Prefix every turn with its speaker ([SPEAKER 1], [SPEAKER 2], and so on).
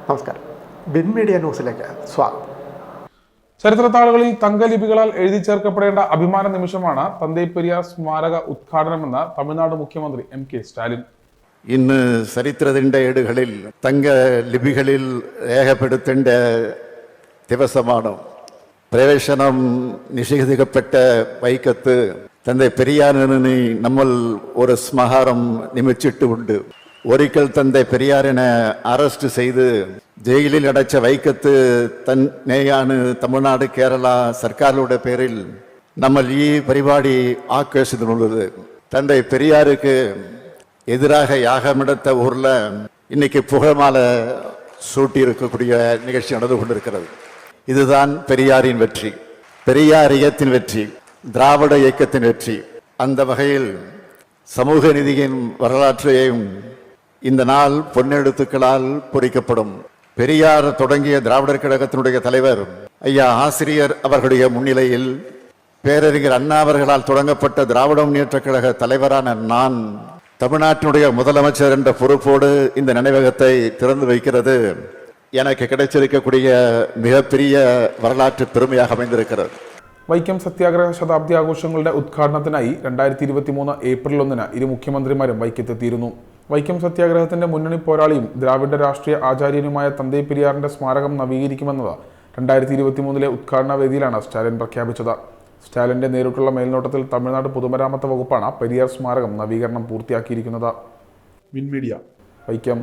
[SPEAKER 1] നമസ്കാരം. Win media ന്യൂസിലേക്ക് സ്വാഗതം.
[SPEAKER 2] ചരിത്രത്താളുകളിൽ തങ്കലിപികളാൽ എഴുതി ചേർക്കപ്പെടേണ്ട അഭിമാന നിമിഷമാണ് തന്തൈ പെരിയാർ സ്മാരക ഉദ്ഘാടനമെന്ന് തമിഴ്നാട് മുഖ്യമന്ത്രി എം കെ സ്റ്റാലിൻ.
[SPEAKER 3] ഇന്ന് ചരിത്രത്തിന്റെ ഏടുകളിൽ തങ്ക ലിപികളിൽ രേഖപ്പെടുത്തേണ്ട ദിവസമാണ്. പ്രവേശനം നിഷേധിക്കപ്പെട്ട വൈക്കത്ത് തந்தை പെരിയാറിന് നമ്മൾ ഒരു സ്മാരകം നിയമിച്ചിട്ടുണ്ട്. ഒരിക്കൽ തந்தை പെരിയാറിനെ അറസ്റ്റ് ചെയ്ത് ജയിലിൽ അടച്ച വൈക്കത്ത് തന്നെയാണ് തമിഴ്നാട് കേരള സർക്കാരുകളുടെ പേരിൽ നമ്മൾ ഈ പരിപാടി ആഘോഷിച്ചിട്ടുള്ളത്. தந்தை பெரியாருக்கு எதிராக யாகம் எடுத்த ஊர்ல இன்னைக்கு புகழ்மாலை சூட்டி இருக்கக்கூடிய நிகழ்ச்சி நடந்து கொண்டிருக்கிறது. இதுதான் பெரியாரின் வெற்றி, பெரியார் இயக்கத்தின் வெற்றி, திராவிட இயக்கத்தின் வெற்றி. அந்த வகையில் சமூக நீதியின் வரலாற்றையும் இந்த நாள் பொன்னெழுத்துக்களால் பொறிக்கப்படும். பெரியார் தொடங்கிய திராவிடர் கழகத்தினுடைய தலைவர் ஐயா ஆசிரியர் அவர்களுடைய முன்னிலையில் பேரறிஞர் அண்ணா அவர்களால் தொடங்கப்பட்ட திராவிட முன்னேற்ற கழக தலைவரான நான் தமிழ்நாட்டினுடைய முதலமைச்சர் என்ற பொறுப்போடு இந்த நினைவகத்தை திறந்து வைக்கிறது எனக்கு கிடைச்சிருக்கக்கூடிய மிகப்பெரிய வரலாற்று பெருமையாக அமைந்திருக்கிறது.
[SPEAKER 2] വൈക്കം സത്യാഗ്രഹ ശതാബ്ദി ആഘോഷങ്ങളുടെ ഉദ്ഘാടനത്തിനായി 2023 ഏപ്രിൽ 1 ഇരു മുഖ്യമന്ത്രിമാരും വൈക്കത്തെത്തിയിരുന്നു. വൈക്കം സത്യാഗ്രഹത്തിന്റെ മുന്നണി പോരാളിയും ദ്രാവിഡ രാഷ്ട്രീയ ആചാര്യനുമായ തന്തൈ പെരിയാറിന്റെ സ്മാരകം നവീകരിക്കുമെന്നത് 2023 ഉദ്ഘാടന വേദിയിലാണ് സ്റ്റാലിൻ പ്രഖ്യാപിച്ചത്. സ്റ്റാലിന്റെ നേരിട്ടുള്ള മേൽനോട്ടത്തിൽ തമിഴ്നാട് പൊതുമരാമത്ത് വകുപ്പാണ് പെരിയാർ സ്മാരകം നവീകരണം പൂർത്തിയാക്കിയിരിക്കുന്നത്. Win media, Vaikom.